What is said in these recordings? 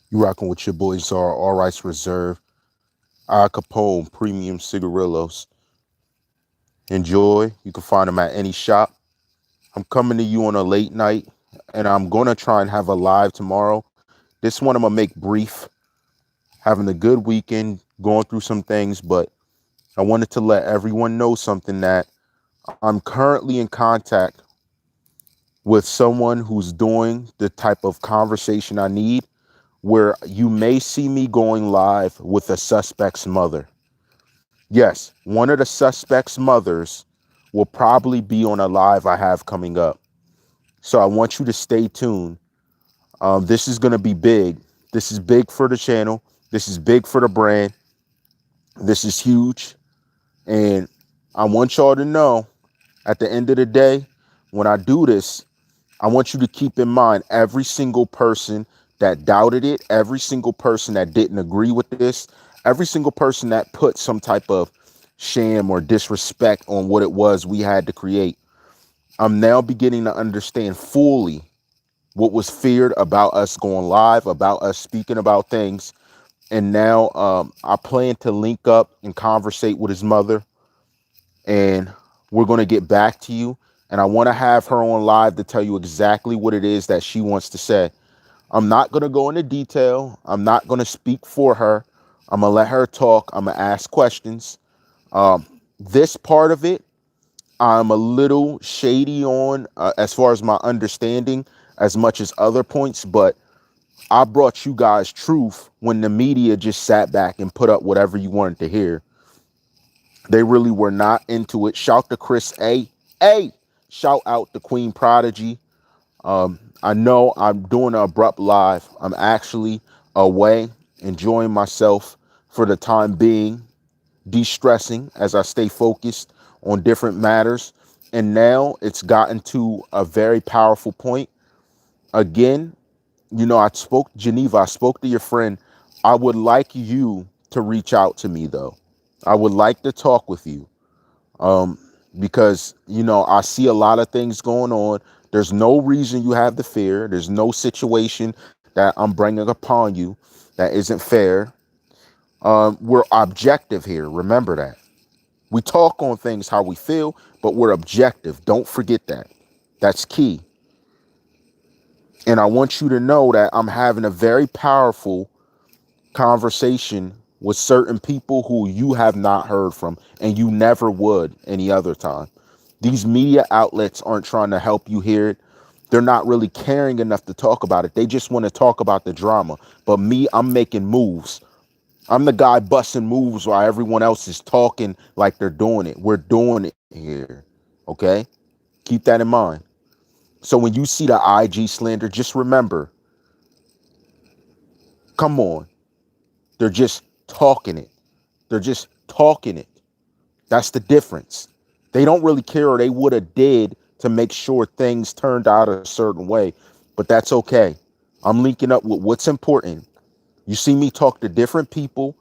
You rocking with your boy TheCzarr, all rights reserved. Al Capone, premium cigarillos. Enjoy. You can find them at any shop. I'm coming to you on a late night, and I'm gonna try and have a live tomorrow. This one I'm gonna make brief. Having a good weekend, going through some things, but I wanted to let everyone know something that I'm currently in contact with someone who's doing the type of conversation I need, where you may see me going live with a suspect's mother. Yes, one of the suspect's mothers will probably be on a live I have coming up. So I want you to stay tuned. This is going to be big. This is big for the channel. This is big for the brand. This is huge. And I want y'all to know at the end of the day, when I do this, I want you to keep in mind every single person that doubted it, every single person that didn't agree with this, every single person that put some type of sham or disrespect on what it was we had to create. I'm now beginning to understand fully what was feared about us going live, about us speaking about things. And now I plan to link up and conversate with his mother, and we're going to get back to you. And I want to have her on live to tell you exactly what it is that she wants to say. I'm not going to go into detail. I'm not going to speak for her. I'm going to let her talk. I'm going to ask questions. This part of it, I'm a little shady on as far as my understanding, as much as other points, but I brought you guys truth when the media just sat back and put up whatever you wanted to hear. They really were not into it. Shout to Chris A. A. Shout out to Queen Prodigy. I know I'm doing an abrupt live. I'm actually away, enjoying myself for the time being, de-stressing as I stay focused on different matters. And now it's gotten to a very powerful point. Again, I spoke to Geneva. I spoke to your friend. I would like you to reach out to me, though. I would like to talk with you. Um, because, I see a lot of things going on. There's no reason you have the fear. There's no situation that I'm bringing upon you that isn't fair. We're objective here. Remember that. We talk on things how we feel, but we're objective. Don't forget that. That's key. And I want you to know that I'm having a very powerful conversation with certain people who you have not heard from and you never would any other time. These media outlets aren't trying to help you hear it. They're not really caring enough to talk about it. They just want to talk about the drama. But me, I'm making moves. I'm the guy busting moves while everyone else is talking like they're doing it. We're doing it here. Okay? Keep that in mind. So when you see the IG slander, just remember, come on. They're just talking it. They're just talking it. That's the difference. They don't really care, or they would have did to make sure things turned out a certain way. But that's okay. I'm linking up with what's important. You see me talk to different people.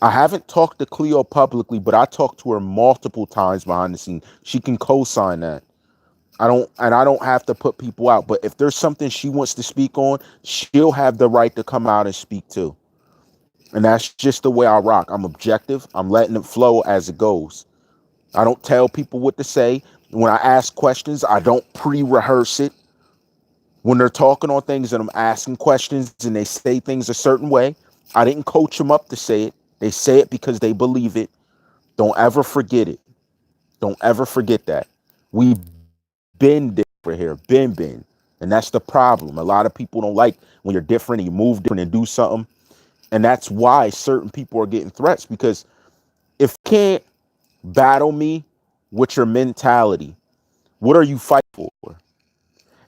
I haven't talked to Cleo publicly, but I talked to her multiple times behind the scenes. She can co-sign that. I don't have to put people out. But if there's something she wants to speak on, she'll have the right to come out and speak too. And that's just the way I rock. I'm objective. I'm letting it flow as it goes. I don't tell people what to say. When I ask questions, I don't pre-rehearse it. When they're talking on things and I'm asking questions and they say things a certain way, I didn't coach them up to say it. They say it because they believe it. Don't ever forget it. Don't ever forget that. We've been different here. Been. And that's the problem. A lot of people don't like when you're different and you move different and do something. And that's why certain people are getting threats, because if you can't battle me with your mentality, what are you fighting for?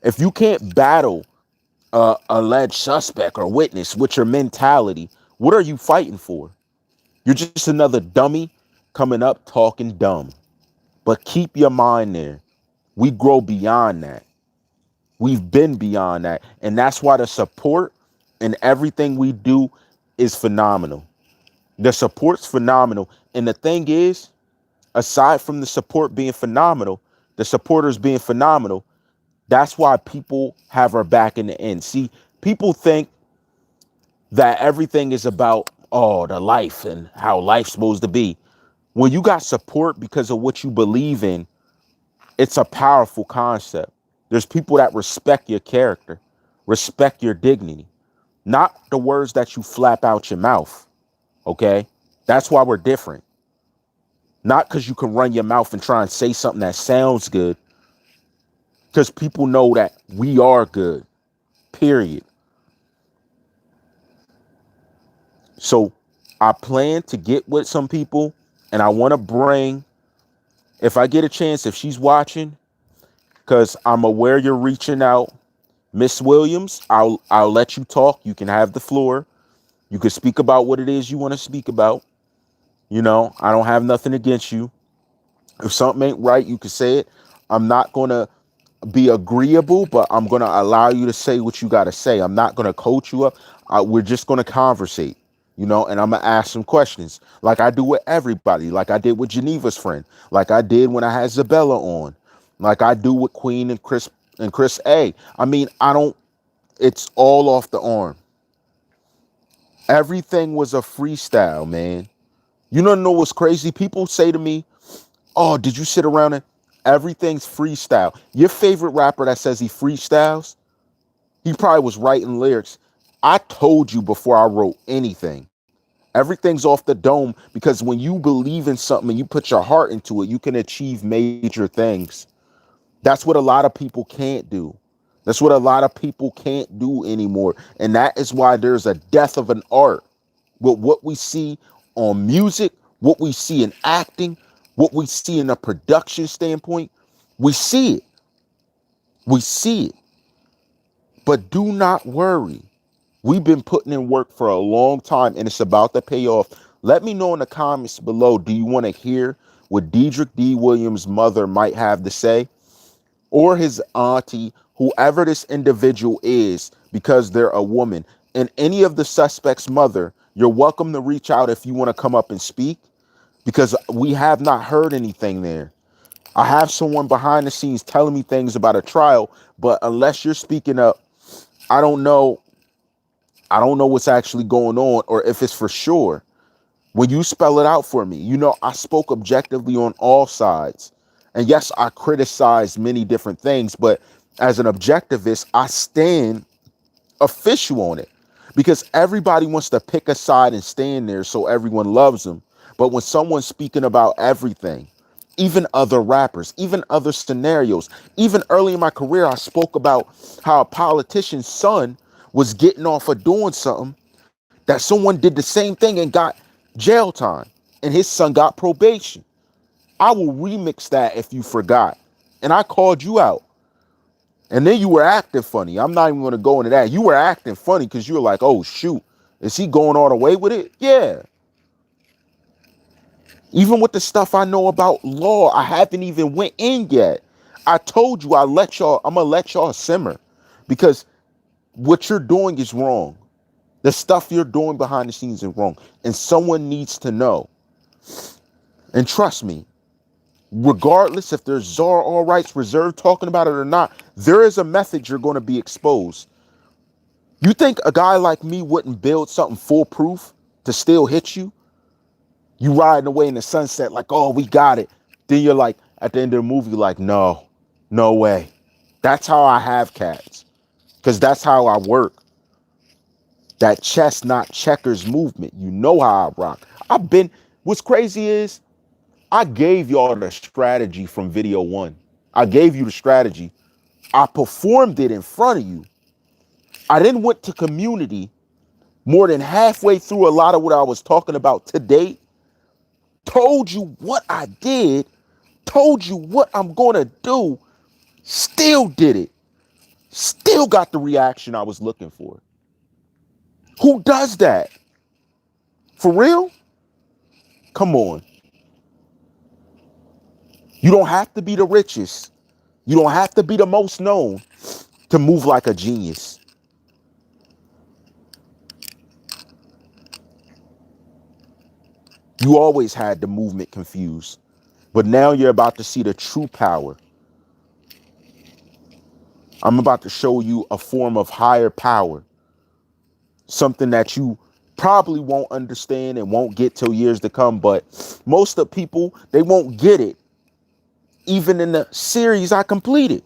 If you can't battle alleged suspect or witness with your mentality, what are you fighting for? You're just another dummy coming up talking dumb. But keep your mind there. We grow beyond that. We've been beyond that. And that's why the support and everything we do is phenomenal. The support's phenomenal. And the thing is, aside from the support being phenomenal, the supporters being phenomenal, that's why people have our back in the end. See, people think that everything is about, oh, the life and how life's supposed to be. When you got support because of what you believe in, it's a powerful concept. There's people that respect your character, respect your dignity, not the words that you flap out your mouth. Okay. That's why we're different. Not because you can run your mouth and try and say something that sounds good, because people know that we are good, period. So I plan to get with some people, and I want to bring, if I get a chance, if she's watching, because I'm aware you're reaching out, Miss Williams, I'll let you talk. You can have the floor. You can speak about what it is you want to speak about. You know, I don't have nothing against you. If something ain't right, you can say it. I'm not going to be agreeable, but I'm going to allow you to say what you got to say. I'm not going to coach you up. We're just going to conversate, you know, and I'm going to ask some questions like I do with everybody, like I did with Geneva's friend, like I did when I had Zabella on, like I do with Queen and Chris A. I mean, it's all off the arm. Everything was a freestyle, man. You don't know what's crazy? People say to me, oh, did you sit around and everything's freestyle? Your favorite rapper that says he freestyles, he probably was writing lyrics. I told you before I wrote anything. Everything's off the dome because when you believe in something and you put your heart into it, you can achieve major things. That's what a lot of people can't do. That's what a lot of people can't do anymore. And that is why there's a death of an art. With what we see on music, what we see in acting, what we see in a production standpoint, we see it. We see it. But do not worry. We've been putting in work for a long time and it's about to pay off. Let me know in the comments below, do you want to hear what Dedrick D. Williams' mother might have to say? Or his auntie, whoever this individual is, because they're a woman. And any of the suspects' mother, you're welcome to reach out if you want to come up and speak, because we have not heard anything there. I have someone behind the scenes telling me things about a trial, but unless you're speaking up, I don't know. I don't know what's actually going on or if it's for sure. When you spell it out for me, you know, I spoke objectively on all sides. And yes, I criticized many different things, but as an objectivist, I stand official on it because everybody wants to pick a side and stand there so everyone loves them. But when someone's speaking about everything, even other rappers, even other scenarios, even early in my career, I spoke about how a politician's son was getting off of doing something that someone did the same thing and got jail time and his son got probation. I will remix that if you forgot. And I called you out. And then you were acting funny. I'm not even going to go into that. You were acting funny because you were like, oh, shoot, is he going all the way with it? Yeah. Even with the stuff I know about law, I haven't even went in yet. I told you I'm going to let y'all simmer because what you're doing is wrong. The stuff you're doing behind the scenes is wrong. And someone needs to know. And trust me, regardless if there's czar all rights reserved talking about it or not, there is a method you're going to be exposed. You think a guy like me wouldn't build something foolproof to still hit you? You riding away in the sunset like, oh, we got it. Then you're like, at the end of the movie, like, no, no way. That's how I have cats. Because that's how I work. That chess, not checkers movement. You know how I rock. What's crazy is I gave y'all the strategy from video one. I gave you the strategy. I performed it in front of you. I then went to community more than halfway through a lot of what I was talking about today. Told you what I did. Told you what I'm going to do. Still did it. Still got the reaction I was looking for. Who does that? For real? Come on. You don't have to be the richest. You don't have to be the most known to move like a genius. You always had the movement confused, but now you're about to see the true power. I'm about to show you a form of higher power. something that you probably won't understand and won't get till years to come. But most of the people, they won't get it even in the series I completed.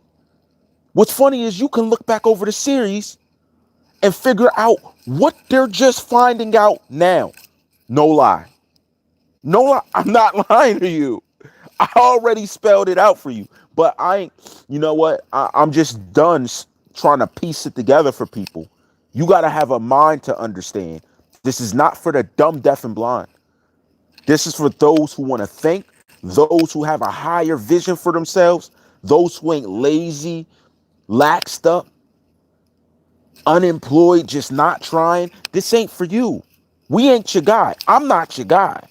What's funny is you can look back over the series and figure out what they're just finding out now. No lie. No lie. I'm not lying to you. I already spelled it out for you. But I ain't, you know what? I'm just done trying to piece it together for people. You got to have a mind to understand. This is not for the dumb, deaf, and blind. This is for those who want to think, those who have a higher vision for themselves, those who ain't lazy, laxed up, unemployed, just not trying. This ain't for you. We ain't your guy. I'm not your guy.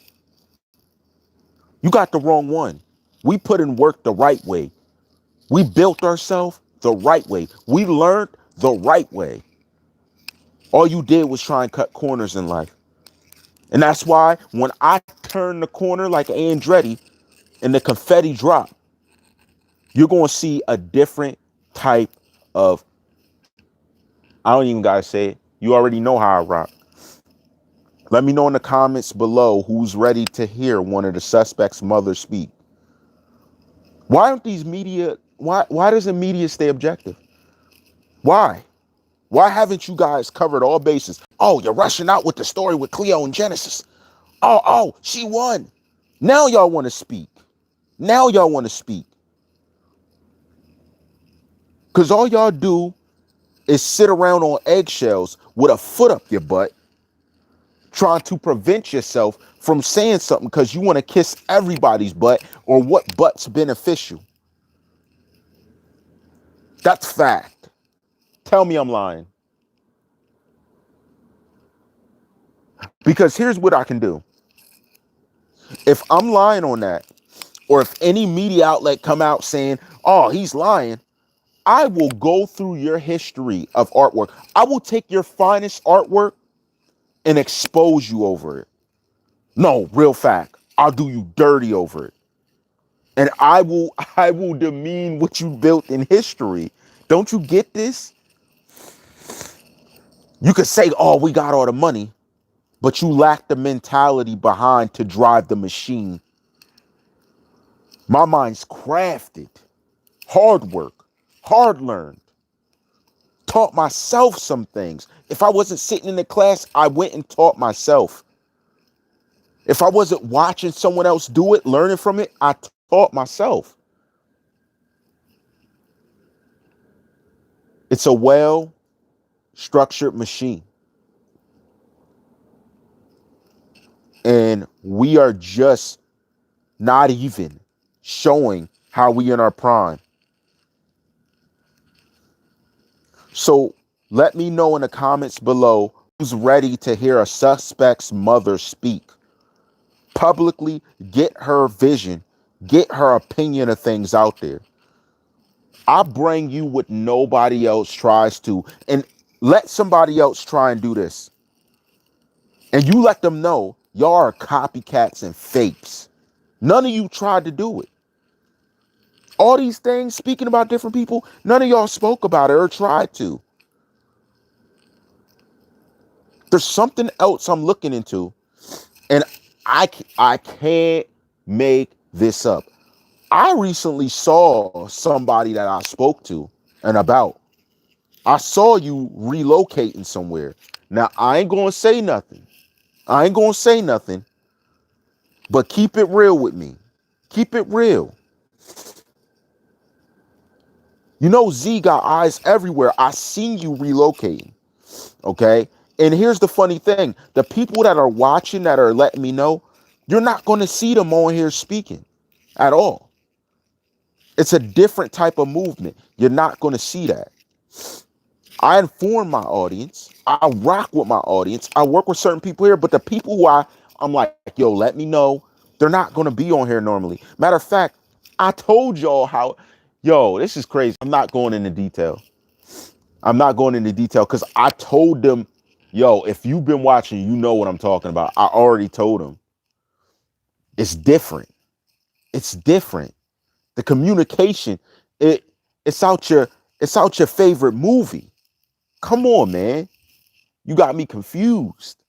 You got the wrong one. We put in work the right way. We built ourselves the right way. We learned the right way. All you did was try and cut corners in life. And that's why when I turn the corner like Andretti and the confetti drop, you're going to see a different type of, I don't even got to say it. You already know how I rock. Let me know in the comments below who's ready to hear one of the suspects' mothers speak. Why don't these media, why doesn't media stay objective? Why? Why haven't you guys covered all bases? Oh, you're rushing out with the story with Cleo and Genesis. Oh, she won. Now y'all want to speak. Now y'all want to speak. Because all y'all do is sit around on eggshells with a foot up your butt, trying to prevent yourself from saying something because you want to kiss everybody's butt or what butt's beneficial. That's fact. Tell me I'm lying. Because here's what I can do. If I'm lying on that, or if any media outlet come out saying, oh, he's lying, I will go through your history of artwork. I will take your finest artwork and expose you over it. No, real fact. I'll do you dirty over it. And I will demean what you built in history. Don't you get this? You could say, oh, we got all the money, but you lack the mentality behind to drive the machine. My mind's crafted, hard work, hard learned. Taught myself some things. If I wasn't sitting in the class, I went and taught myself. If I wasn't watching someone else do it, learning from it, I taught myself. It's a well-structured machine. And we are just not even showing how we in our prime. So let me know in the comments below who's ready to hear a suspect's mother speak. Publicly get her vision, get her opinion of things out there. I bring you what nobody else tries to, and let somebody else try and do this. And you let them know y'all are copycats and fakes. None of you tried to do it. All these things, speaking about different people, none of y'all spoke about it or tried to. There's something else I'm looking into, and I can't make this up. I recently saw somebody that I spoke to and about. I saw you relocating somewhere. Now, I ain't going to say nothing. I ain't going to say nothing, but keep it real with me. Keep it real. You know, Z got eyes everywhere. I seen you relocating. Okay. And here's the funny thing. The people that are watching, that are letting me know, you're not going to see them on here speaking at all. It's a different type of movement. You're not going to see that. I inform my audience. I rock with my audience. I work with certain people here, but the people who I'm like, yo, let me know. They're not going to be on here normally. Matter of fact, I told y'all how, yo, this is crazy. I'm not going into detail. I'm not going into detail because I told them, yo, if you've been watching, you know what I'm talking about. I already told them. It's different. It's different. The communication, it's out your favorite movie. Come on, man. You got me confused.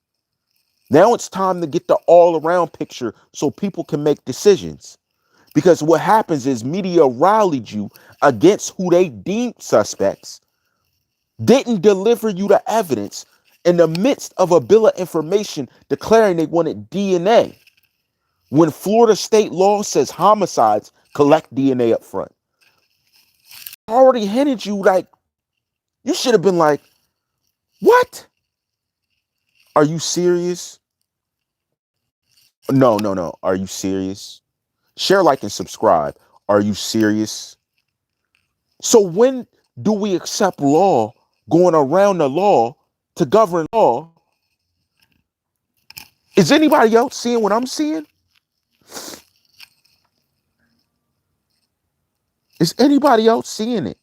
Now it's time to get the all around picture so people can make decisions. Because what happens is media rallied you against who they deemed suspects, didn't deliver you the evidence in the midst of a bill of information declaring they wanted DNA. When Florida state law says homicides collect DNA up front. I already hinted you, like, you should have been like, what? Are you serious? No, no, no. Are you serious? Share, like, and subscribe. Are you serious? So when do we accept law going around the law to govern law? Is anybody else seeing what I'm seeing? Is anybody else seeing it?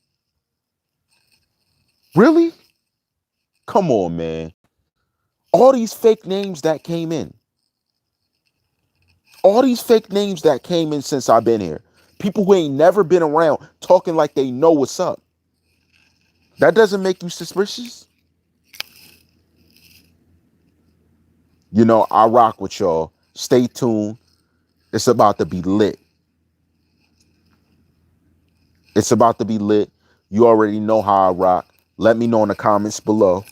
Really? Come on, man. All these fake names that came in. All these fake names that came in since I've been here. People who ain't never been around talking like they know what's up. That doesn't make you suspicious? You know, I rock with y'all. Stay tuned. It's about to be lit. It's about to be lit. You already know how I rock. Let me know in the comments below.